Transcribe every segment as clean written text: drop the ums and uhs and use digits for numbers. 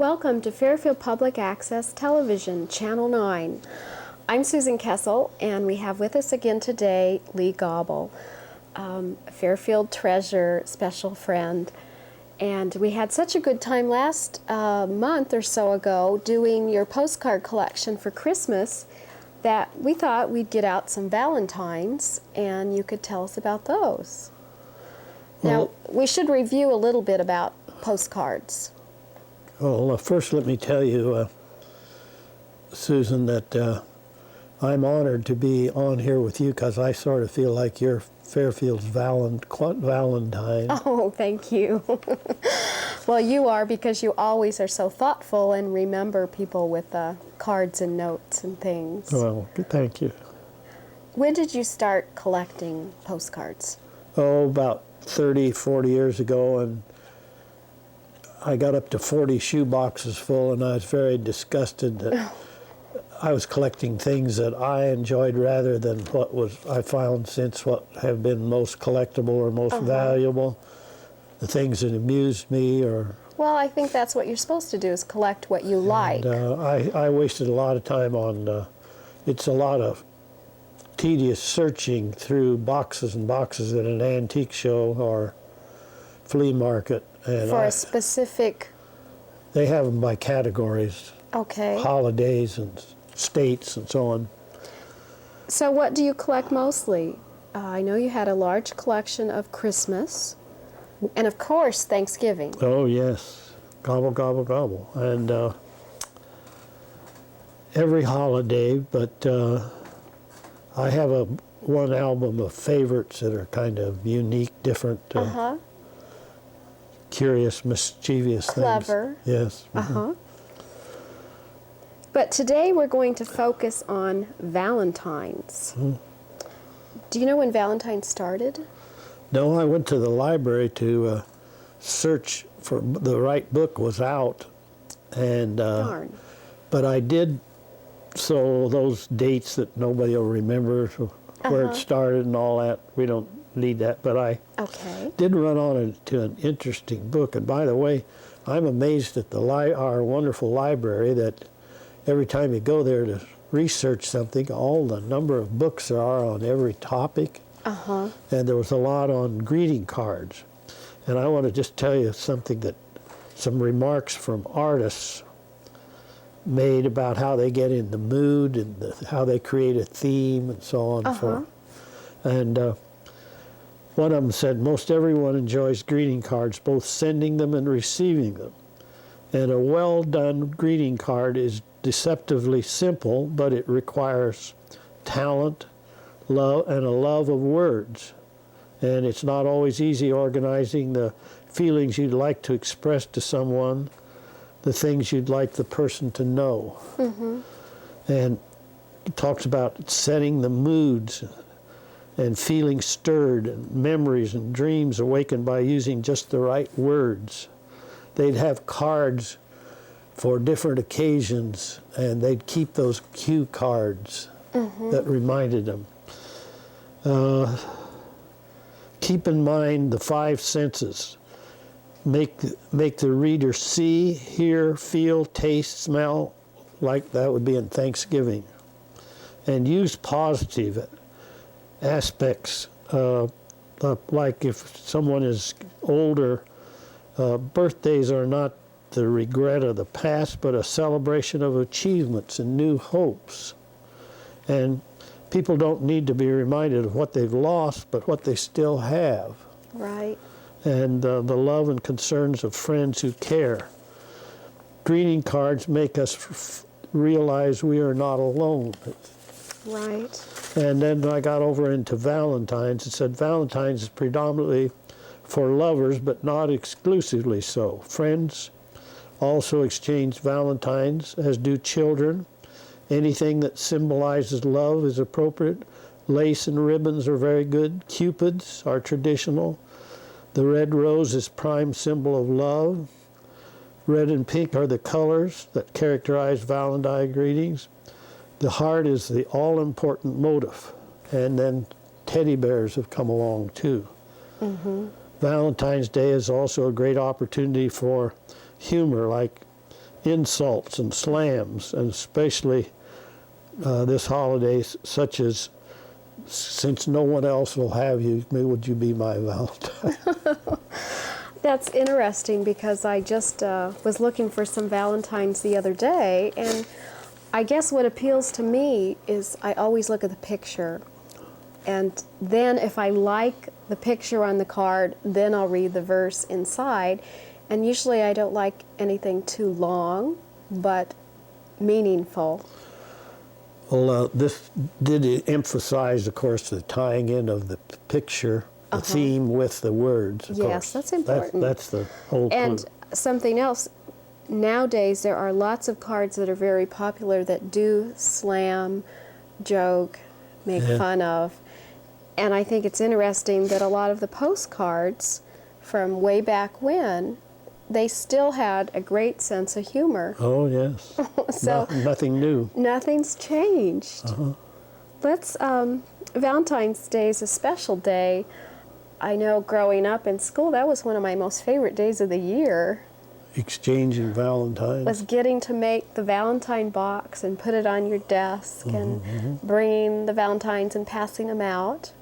Welcome to Fairfield Public Access Television, Channel 9. I'm Susan Kessel, and we have with us again today Lee Gobble, a Fairfield treasure, special friend. And we had such a good time last month or so ago doing your postcard collection for Christmas that we thought we'd get out some Valentines, and you could tell us about those. Now, we should review a little bit about postcards. Well, first let me tell you, Susan, that I'm honored to be on here with you because I sort of feel like you're Fairfield's Valentine. Oh, thank you. Well, you are, because you always are so thoughtful and remember people with cards and notes and things. Well, thank you. When did you start collecting postcards? Oh, about 30, 40 years ago, and I got up to 40 shoeboxes full, and I was very disgusted that I was collecting things that I enjoyed rather than what I found since what have been most collectible or most valuable, the things that amused me or... Well, I think that's what you're supposed to do, is collect what you like. I wasted a lot of time on, it's a lot of tedious searching through boxes and boxes at an antique show or flea market. And for a specific... They have them by categories. Okay. Holidays and states and so on. So what do you collect mostly? I know you had a large collection of Christmas, and of course Thanksgiving. Oh yes, gobble, gobble, gobble. And every holiday, but I have one album of favorites that are kind of unique, different, curious, mischievous Clever. things. Yes. Uh-huh. But today we're going to focus on Valentines. Do you know when Valentine started? No, I went to the library to search for the right book was out, and Darn. but I did, so those dates that nobody will remember, where it started and all that, we don't need that, but I did run on to an interesting book. And by the way, I'm amazed at our wonderful library that every time you go there to research something, all the number of books there are on every topic. And there was a lot on greeting cards. And I want to just tell you some remarks from artists made about how they get in the mood and how they create a theme and so on. And one of them said, most everyone enjoys greeting cards, both sending them and receiving them. And a well-done greeting card is deceptively simple, but it requires talent, love, and a love of words. And it's not always easy organizing the feelings you'd like to express to someone, the things you'd like the person to know. And it talks about setting the moods and feeling stirred, and memories and dreams awakened by using just the right words. They'd have cards for different occasions, and they'd keep those cue cards that reminded them. Keep in mind the 5 senses. Make the reader see, hear, feel, taste, smell, like that would be in Thanksgiving. And use positive aspects, like if someone is older, birthdays are not the regret of the past, but a celebration of achievements and new hopes. And people don't need to be reminded of what they've lost, but what they still have. Right. And the love and concerns of friends who care. Greeting cards make us realize we are not alone. Right. And then I got over into Valentines. It said Valentines is predominantly for lovers, but not exclusively so. Friends also exchange Valentines, as do children. Anything that symbolizes love is appropriate. Lace and ribbons are very good. Cupids are traditional. The red rose is prime symbol of love. Red and pink are the colors that characterize Valentine greetings. The heart is the all-important motif. And then teddy bears have come along too. Valentine's Day is also a great opportunity for humor, like insults and slams, and especially this holiday, such as, since no one else will have you, would you be my Valentine? That's interesting because I just was looking for some Valentines the other day, and I guess what appeals to me is I always look at the picture, and then if I like the picture on the card, then I'll read the verse inside, and usually I don't like anything too long, but meaningful. Well, this did emphasize, of course, the tying in of the picture, the theme with the words. Of course. That's important. That's the whole And clue. something else, nowadays there are lots of cards that are very popular that do slam, joke, make fun of. And I think it's interesting that a lot of the postcards from way back when, they still had a great sense of humor. Oh, yes. So nothing new. Nothing's changed. Let's, Valentine's Day is a special day. I know growing up in school, that was one of my most favorite days of the year. Exchanging Valentines. Was getting to make the Valentine box and put it on your desk and bringing the Valentines and passing them out.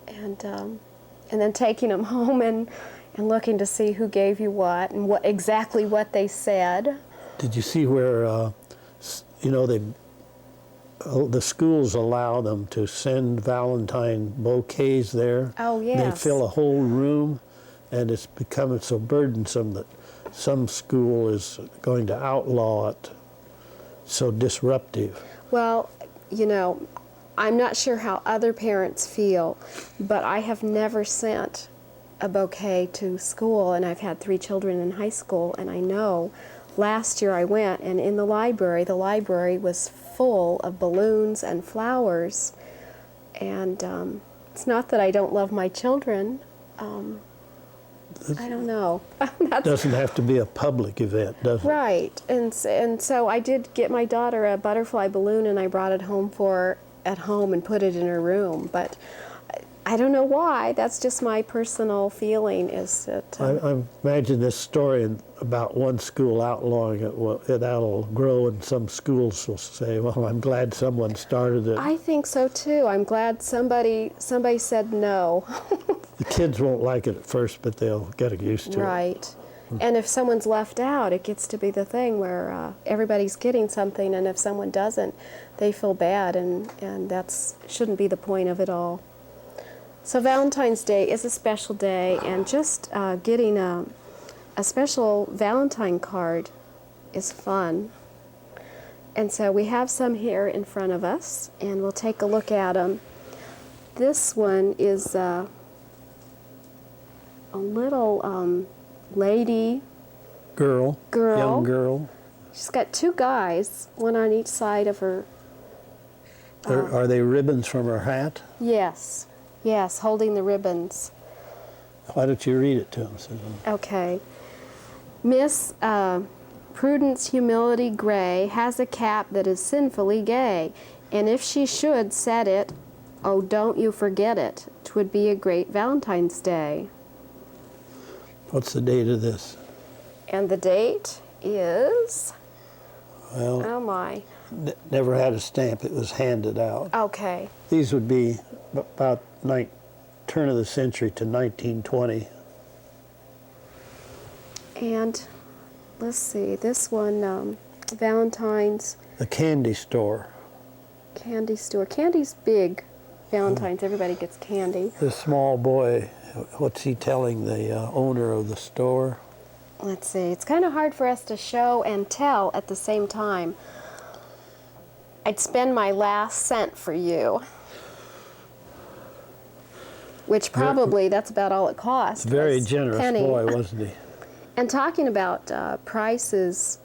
And then taking them home and looking to see who gave you what and exactly what they said. Did you see where, the schools allow them to send Valentine bouquets there? Oh, yes. They fill a whole room, and it's becoming so burdensome that some school is going to outlaw it. So disruptive. Well, I'm not sure how other parents feel, but I have never sent a bouquet to school, and I've had 3 children in high school, and I know last year I went, and in the library was full of balloons and flowers, and it's not that I don't love my children. I don't know. Doesn't have to be a public event, does it? Right, and so I did get my daughter a butterfly balloon, and I brought it home at home and put it in her room, but I don't know why. That's just my personal feeling. Is that I imagine this story about one school outlawing it. That'll grow, and some schools will say, "Well, I'm glad someone started it." I think so too. I'm glad somebody said no. The kids won't like it at first, but they'll get used to it. Right. And if someone's left out, it gets to be the thing where everybody's getting something, and if someone doesn't, they feel bad, and that's shouldn't be the point of it all. So Valentine's Day is a special day, and just getting a special Valentine card is fun. And so we have some here in front of us, and we'll take a look at them. This one is a little lady. Girl. Young girl. She's got 2 guys, one on each side of her. Are they ribbons from her hat? Yes. Yes, holding the ribbons. Why don't you read it to them, Susan? Okay. Miss Prudence Humility Gray has a cap that is sinfully gay, and if she should set it, oh, don't you forget it. 'Twould be a great Valentine's Day. What's the date of this? And the date is... Well, oh my. Never had a stamp. It was handed out. Okay. These would be about turn of the century to 1920. And let's see, this one, Valentine's. The candy store. Candy store. Candy's big. Valentine's, everybody gets candy. The small boy, what's he telling the owner of the store? Let's see, it's kind of hard for us to show and tell at the same time. I'd spend my last cent for you. Which probably, that's about all it cost. Very generous penny. boy, wasn't he? And talking about prices,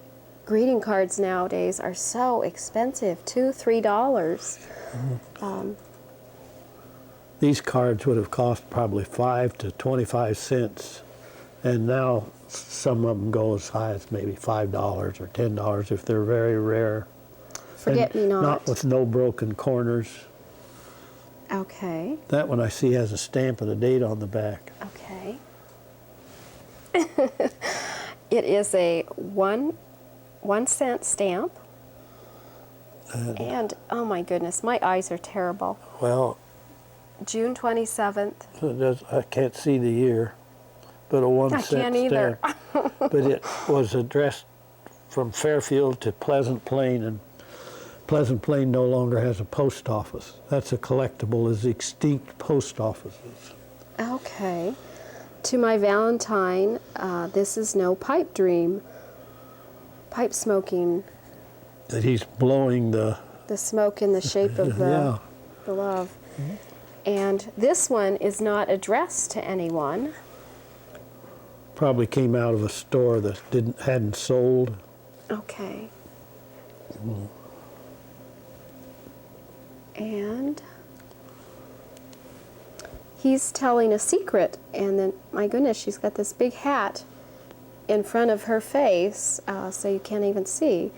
greeting cards nowadays are so expensive, $2, $3. These cards would have cost probably 5 to 25 cents, and now some of them go as high as maybe $5 or $10 if they're very rare. Forget-me-not. Not with no broken corners. Okay. That one I see has a stamp and a date on the back. Okay. It is a 1 1-cent stamp. And, oh my goodness, my eyes are terrible. Well, June 27th. I can't see the year, but a 1-cent stamp. I can't either. But it was addressed from Fairfield to Pleasant Plain, and Pleasant Plain no longer has a post office. That's a collectible, is extinct post offices. Okay. To my Valentine, this is no pipe dream. Pipe smoking. That he's blowing the smoke in the shape of the love. Mm-hmm. And this one is not addressed to anyone. Probably came out of a store that hadn't sold. Okay. Mm. And he's telling a secret, and then, my goodness, she's got this big hat in front of her face, so you can't even see.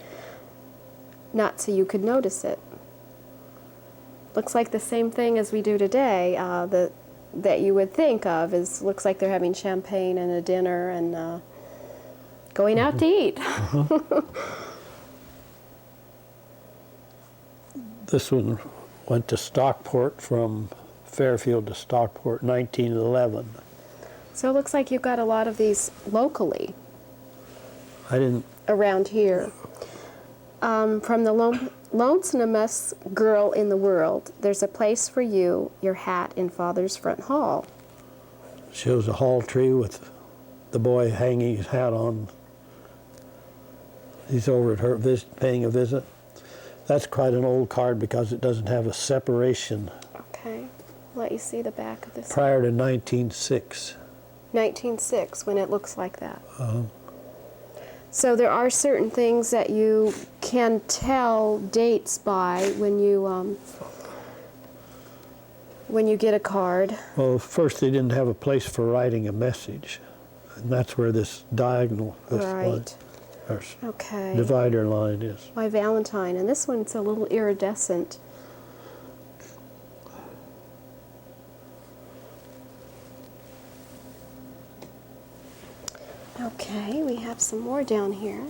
Not so you could notice it. Looks like the same thing as we do today, that you would think of. Looks like they're having champagne and a dinner and going out to eat. This one went to Stockport, from Fairfield to Stockport, 1911. So it looks like you've got a lot of these locally. I didn't. Around here. From the lonesomest girl in the world, there's a place for you, your hat in Father's front hall. Shows a hall tree with the boy hanging his hat on. He's over at her paying a visit. That's quite an old card because it doesn't have a separation. Okay. Let you see the back of this. Prior to 1906. 1906, when it looks like that. So there are certain things that you can tell dates by when you get a card. Well, first they didn't have a place for writing a message, and that's where this diagonal, this line, okay, divider line is. My Valentine, and this one's a little iridescent. Okay, we have some more down here.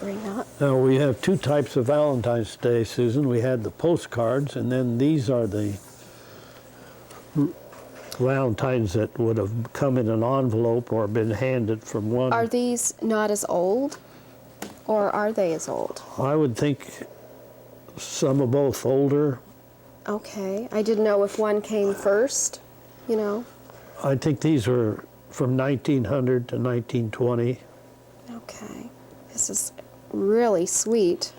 Bring up. Now we have two types of Valentine's Day, Susan. We had the postcards, and then these are the Valentines that would have come in an envelope or been handed from one. Are these not as old, or are they as old? I would think some of both, older. Okay, I didn't know if one came first, you know. I think these were from 1900 to 1920. Okay, this is really sweet.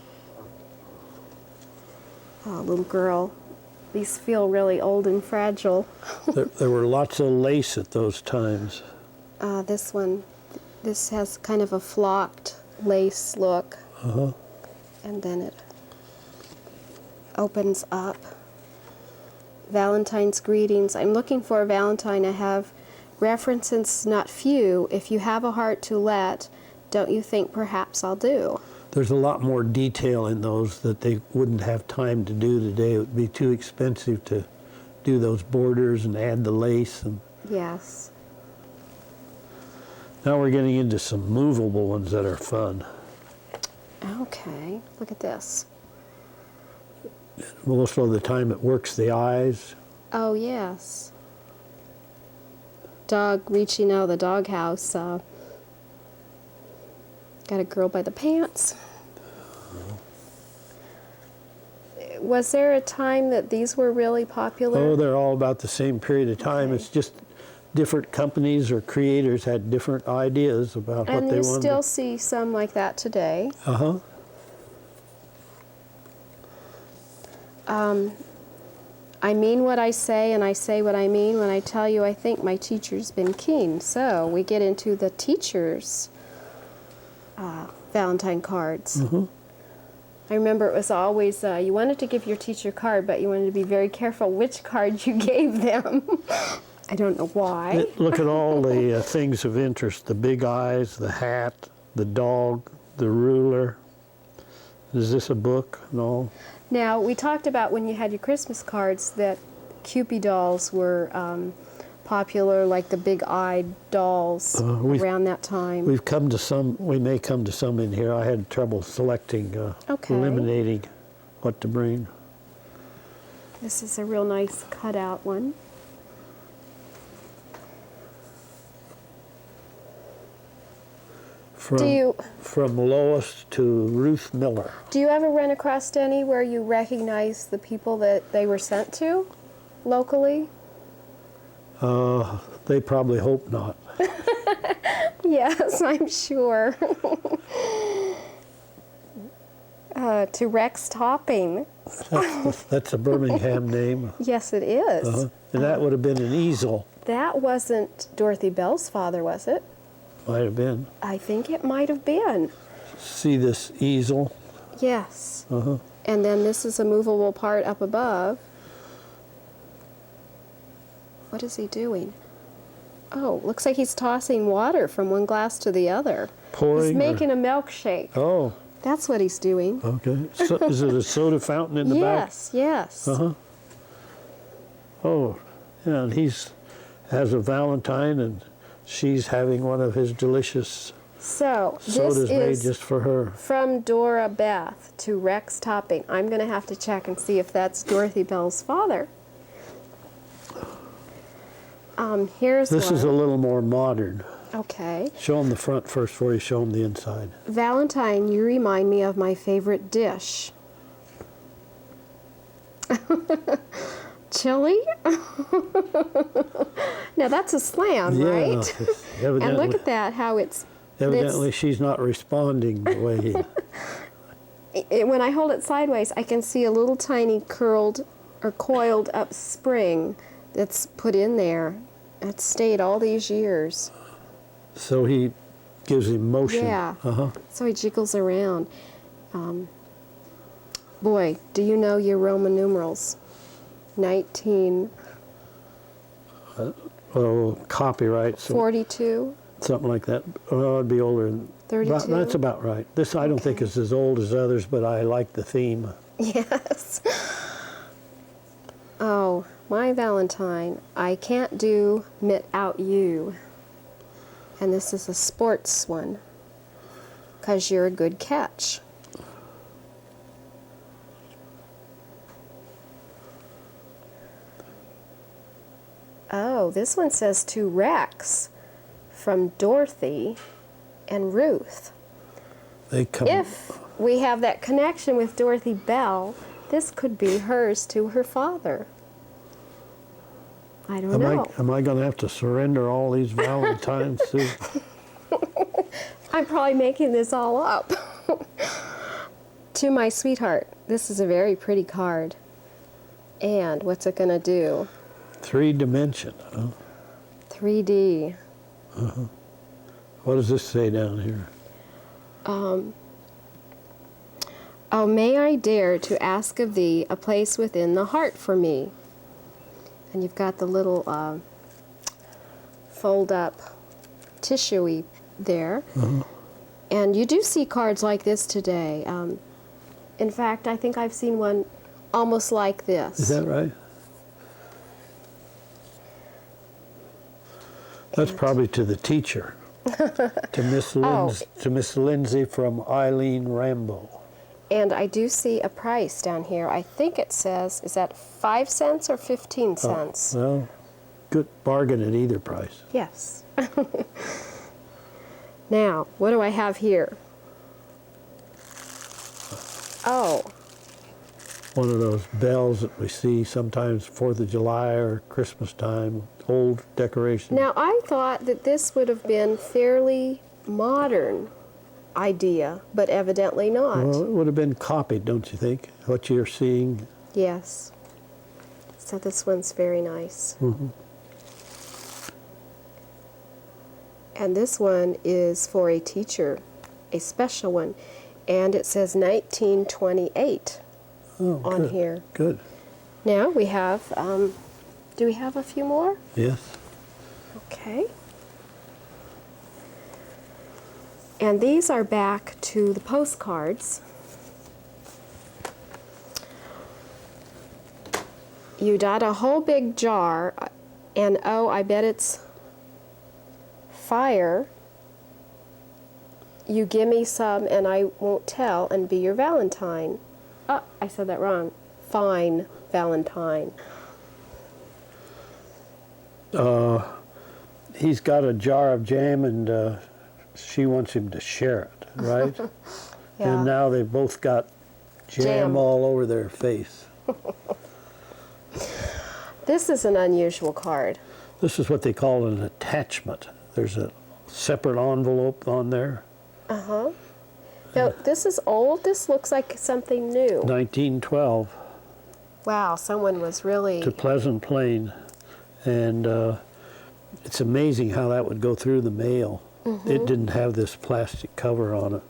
Oh, little girl. These feel really old and fragile. There were lots of lace at those times. This one, this has kind of a flocked lace look. And then it opens up. Valentine's greetings. I'm looking for a Valentine. I have references not few. If you have a heart to let, don't you think perhaps I'll do? There's a lot more detail in those that they wouldn't have time to do today. It would be too expensive to do those borders and add the lace. And yes. Now we're getting into some movable ones that are fun. Okay, look at this. Most of the time it works the eyes. Oh, yes. Dog reaching out of the doghouse. Got a girl by the pants. Was there a time that these were really popular? Oh, they're all about the same period of time. Okay. It's just different companies or creators had different ideas about what they wanted. And you still see some like that today. I mean what I say, and I say what I mean when I tell you I think my teacher's been keen. So we get into the teachers' Valentine cards. I remember it was always, you wanted to give your teacher a card, but you wanted to be very careful which card you gave them. I don't know why. Look at all the things of interest, the big eyes, the hat, the dog, the ruler. Is this a book? No. Now, we talked about when you had your Christmas cards that Cupid dolls were popular, like the big-eyed dolls around that time. We've come to some. We may come to some in here. I had trouble selecting, eliminating what to bring. This is a real nice cutout one. From Lois to Ruth Miller. Do you ever run across any where you recognize the people that they were sent to locally? They probably hope not. Yes, I'm sure. To Rex Topping. That's a Birmingham name. Yes, it is. And that would have been an Easel. That wasn't Dorothy Bell's father, was it? Might have been. I think it might have been. See this Easel? Yes. And then this is a movable part up above. What is he doing? Oh, looks like he's tossing water from one glass to the other. Pouring? He's making a milkshake. Oh. That's what he's doing. Okay. So, is it a soda fountain in the back? Yes, yes. Oh, yeah, and has a Valentine, and she's having one of his delicious sodas made just for her. From Dora Beth to Rex Topping. I'm going to have to check and see if that's Dorothy Bell's father. Here's This one. is a little more modern. Okay. Show them the front first before you show them the inside. Valentine, you remind me of my favorite dish. Chili? Now that's a slam, right? And look at that, how it's... Evidently she's not responding the way he... When I hold it sideways, I can see a little tiny curled or coiled up spring that's put in there. It's stayed all these years. So he gives him motion. Yeah. So he jiggles around. Boy, do you know your Roman numerals? 19... copyright. So 42? Something like that. Oh, it'd be older than... 32? That's about right. This I don't think is as old as others, but I like the theme. Yes. Oh, my Valentine, I can't do without you. And this is a sports one, 'cause you're a good catch. Oh, this one says to Rex from Dorothy and Ruth. They come. If we have that connection with Dorothy Bell, this could be hers to her father. I don't know. Am I going to have to surrender all these Valentines? I'm probably making this all up. To my sweetheart, this is a very pretty card. And what's it going to do? 3-dimension, huh? 3D. What does this say down here? Oh, may I dare to ask of thee a place within the heart for me. And you've got the little fold-up tissue-y there. And you do see cards like this today. In fact, I think I've seen one almost like this. Is that right? That's probably to the teacher, to Miss Lindsay from Eileen Rambo. And I do see a price down here. I think it says, is that 5 cents or 15 cents? Well, good bargain at either price. Yes. Now, what do I have here? Oh. One of those bells that we see sometimes 4th of July or Christmas time, old decoration. Now, I thought that this would have been fairly modern idea, but evidently not. Well, it would have been copied, don't you think? What you're seeing. Yes. So this one's very nice. And this one is for a teacher, a special one. And it says 1928 on here. Good. Now we have, do we have a few more? Yes. Okay. And these are back to the postcards. You got a whole big jar And oh, I bet it's fire. You give me some and I won't tell and be your Valentine. Oh, I said that wrong. Fine, Valentine. He's got a jar of jam and she wants him to share it, right? Yeah. And now they've both got jam all over their face. This is an unusual card. This is what they call an attachment. There's a separate envelope on there. Uh-huh. Now, this is old. This looks like something new. 1912. Wow, someone was really... To Pleasant Plain. And it's amazing how that would go through the mail. It didn't have this plastic cover on it.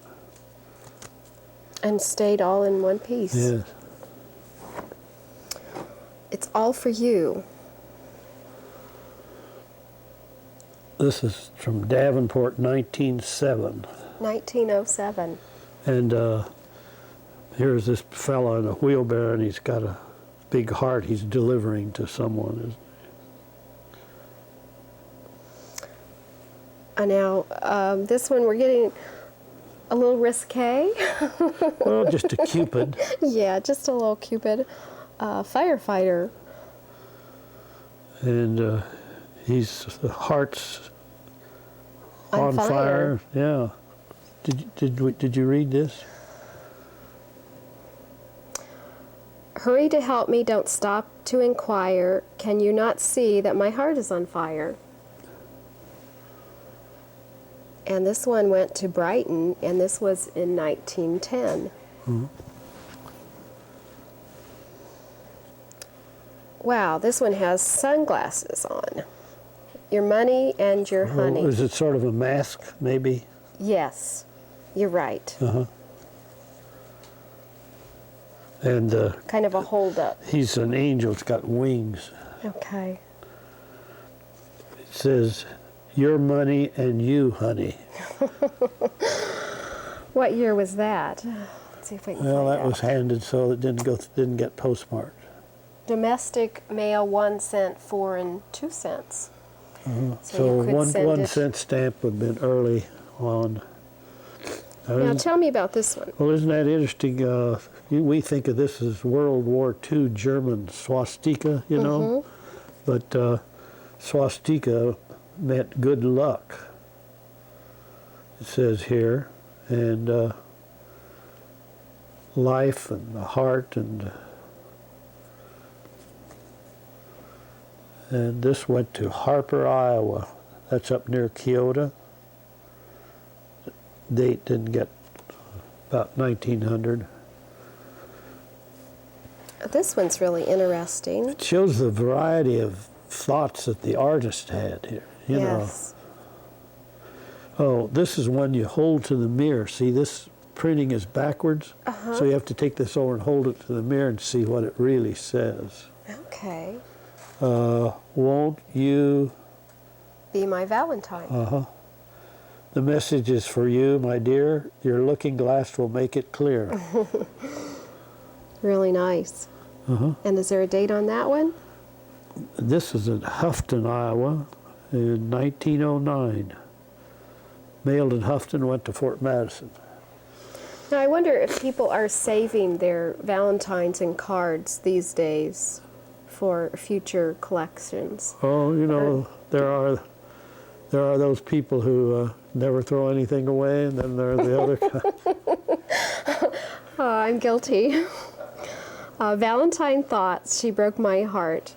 And stayed all in one piece. Yeah. It's all for you. This is from Davenport, 1907. 1907. And here's this fella in a wheelbarrow, and he's got a big heart he's delivering to someone. Now, this one we're getting a little risque. Well, just a Cupid. Yeah, just a little Cupid. Firefighter. And the heart's On fire. Yeah. Did you read this? Hurry to help me, don't stop to inquire. Can you not see that my heart is on fire? And this one went to Brighton, and this was in 1910. Wow, this one has sunglasses on. Your money and your honey. Is it sort of a mask, maybe? Yes, you're right. And Kind of a hold-up. he's an angel. It's got wings. Okay. It says, "Your money and you, honey." What year was that? Let's see if we can Well, find that out. was handed so it didn't get postmarked. Domestic mail, 1 cent, 4 and 2 cents. So you could send one it- cent stamp would have been early on. Now tell me about this one. Well, isn't that interesting? We think of this as World War II German swastika, you know, but swastika meant good luck. It says here, and life and the heart and this went to Harper, Iowa. That's up near Kyoto. Date didn't get about 1900. This one's really interesting. It shows the variety of thoughts that the artist had here, you Yes. know. Oh, this is one you hold to the mirror. See, this printing is backwards, so you have to take this over and hold it to the mirror and see what it really says. Okay. Won't you? Be my Valentine. The message is for you, my dear. Your looking glass will make it clear. Really nice. And is there a date on that one? This is in Houghton, Iowa, in 1909. Mailed in Houghton, went to Fort Madison. Now I wonder if people are saving their Valentines and cards these days for future collections. Oh, you know, there are those people who never throw anything away, and then there are the other kind. Oh, I'm guilty. Valentine thoughts, she broke my heart.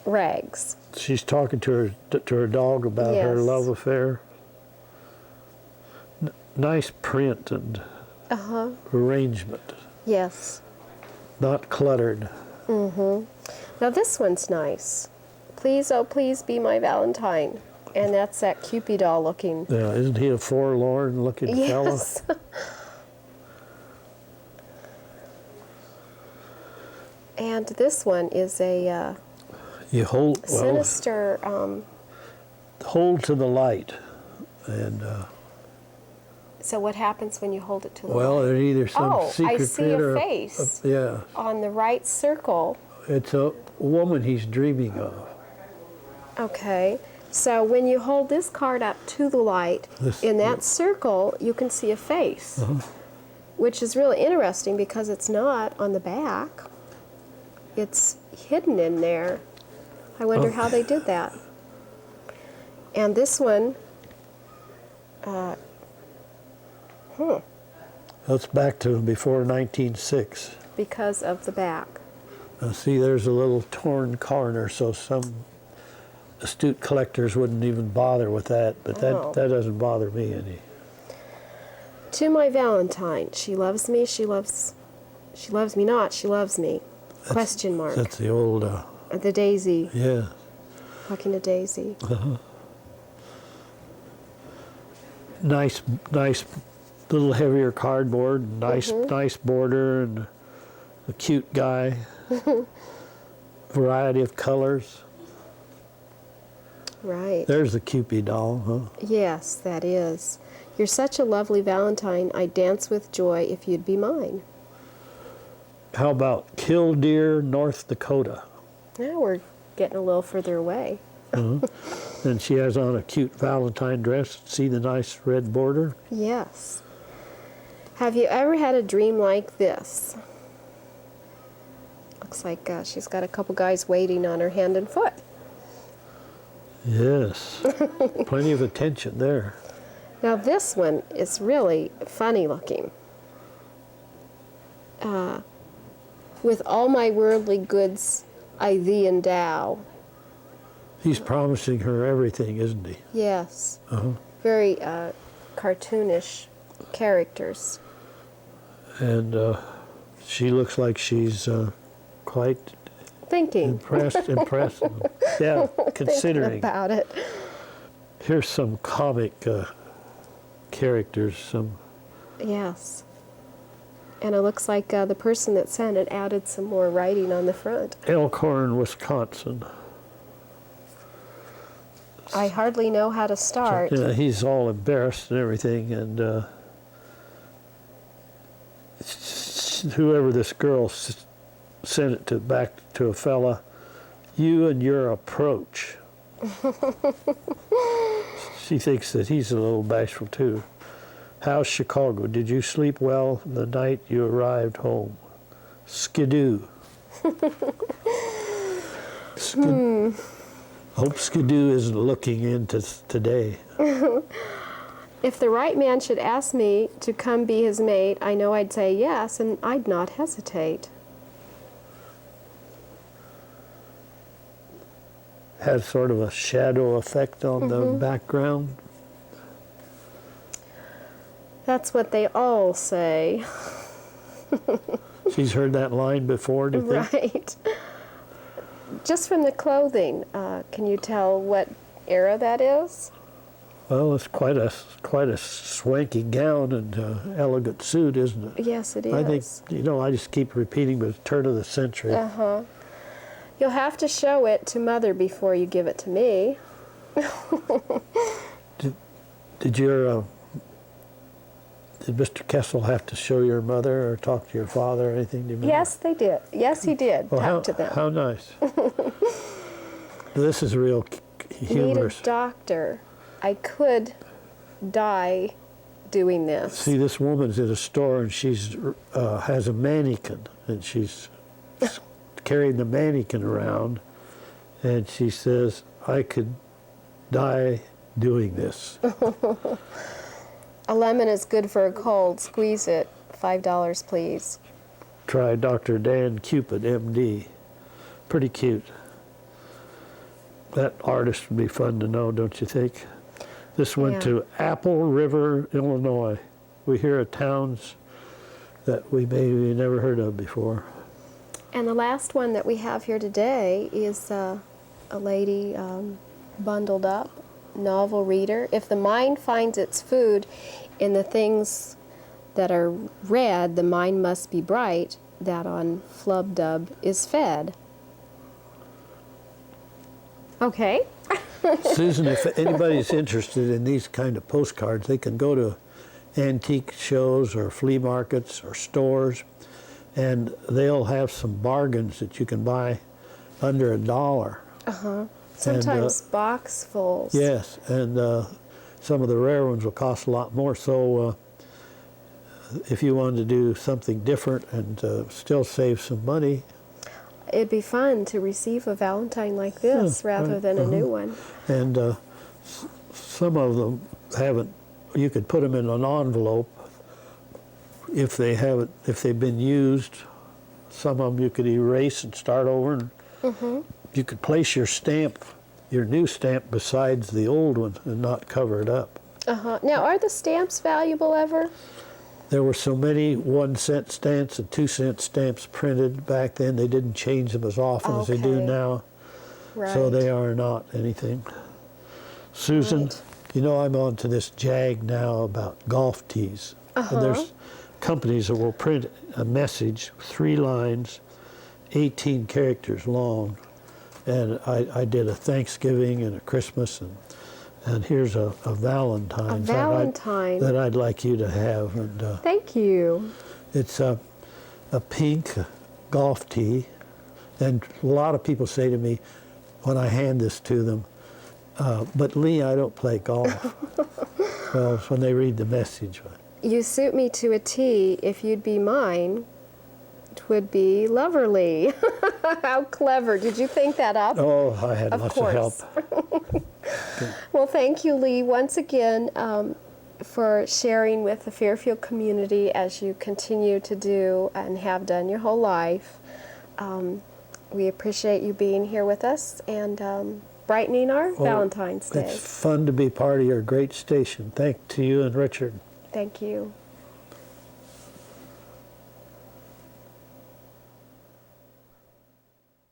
Rags. She's talking to her dog about her Yes. love affair. Nice print and arrangement, Yes. not cluttered. Now this one's nice. Please, oh please be my Valentine. And that's that Cupid doll looking. Yeah, isn't he a forlorn-looking fellow? Yes. And this one is a You hold sinister. hold to the light, and So what happens when you hold it to the well, light? there's either some Oh, secret I see pin a or face yeah, on the right circle. it's a woman he's dreaming of. Okay. So when you hold this card up to the light, in that circle, you can see a face, which is really interesting because it's not on the back. It's hidden in there. I wonder how they did that. And this one, That's back to before 1906. because of the back. See, there's a little torn corner, so some astute collectors wouldn't even bother with that, but that doesn't bother me any. To my Valentine, she loves me, she loves me not, she loves me. Question mark. That's the old... The daisy. Yeah. Talking to Daisy. Nice little heavier cardboard, nice border, and a cute guy. Variety of colors. Right. There's the Cupid doll, huh? Yes, that is. You're such a lovely Valentine. I'd dance with joy if you'd be mine. How about Killdeer, North Dakota? Now we're getting a little further away. And she has on a cute Valentine dress. See the nice red border? Yes. Have you ever had a dream like this? Looks like she's got a couple guys waiting on her hand and foot. Yes. Plenty of attention there. Now this one is really funny looking. With all my worldly goods I thee endow. He's promising her everything, isn't he? Yes. Very cartoonish characters. And she looks like she's quite Thinking. impressed. Yeah, considering. Thinking about it. Here's some comic characters. Yes. And it looks like the person that sent it added some more writing on the front. Elkhorn, Wisconsin. I hardly know how to start. Yeah, he's all embarrassed and everything, and whoever this girl sent it to back to a fella, you and your approach. She thinks that he's a little bashful too. How's Chicago? Did you sleep well the night you arrived home? Skidoo. Hope Skidoo isn't looking into today. If the right man should ask me to come be his mate, I know I'd say yes, and I'd not hesitate. Has sort of a shadow effect on the background. That's what they all say. She's heard that line before, do you think? Right. Just from the clothing, can you tell what era that is? Well, it's quite a swanky gown and elegant suit, isn't it? Yes, it is. I think, I just keep repeating, but it's turn of the century. You'll have to show it to Mother before you give it to me. Did Mr. Kessel have to show your mother or talk to your father or anything? Do you remember? Yes, they did. Yes, he did. Well, talk to them. How nice. This is real humorous. Need a doctor. I could die doing this. See, this woman's in a store and she's has a mannequin and she's carrying the mannequin around, and she says, I could die doing this. A lemon is good for a cold. Squeeze it. $5, please. Try Dr. Dan Cupid, MD. Pretty cute. That artist would be fun to know, don't you think? This went to Apple River, Illinois. We hear of towns that we maybe never heard of before. And the last one that we have here today is a lady bundled up, novel reader. If the mind finds its food in the things that are red, the mind must be bright, that on Flub-Dub is fed. Okay. Susan, if anybody's interested in these kind of postcards, they can go to antique shows or flea markets or stores, and they'll have some bargains that you can buy under $1. Sometimes boxfuls. Yes, and some of the rare ones will cost a lot more. So if you wanted to do something different and still save some money, it'd be fun to receive a Valentine like this rather than a new one. And some of them haven't. You could put them in an envelope if they haven't. If they've been used, some of them you could erase and start over. And you could place your stamp, your new stamp, besides the old one and not cover it up. Now, are the stamps valuable ever? There were so many 1-cent stamps and 2-cent stamps printed back then. They didn't change them as often as they do now. Right. So they are not anything. Susan, you know, I'm on to this jag now about golf tees. And there's companies that will print a message, 3 lines, 18 characters long. And I did a Thanksgiving and a Christmas, and here's a Valentine's that I'd like you to have. And thank you. It's a pink golf tee, and a lot of people say to me when I hand this to them, but Lee, I don't play golf. Well, when they read the message. You suit me to a T. If you'd be mine, it would be loverly. How clever. Did you think that up? Oh, I had lots of help. Well, thank you, Lee, once again for sharing with the Fairfield community as you continue to do and have done your whole life. We appreciate you being here with us and brightening our Valentine's Day. It's fun to be part of your great station. Thanks to you and Richard. Thank you.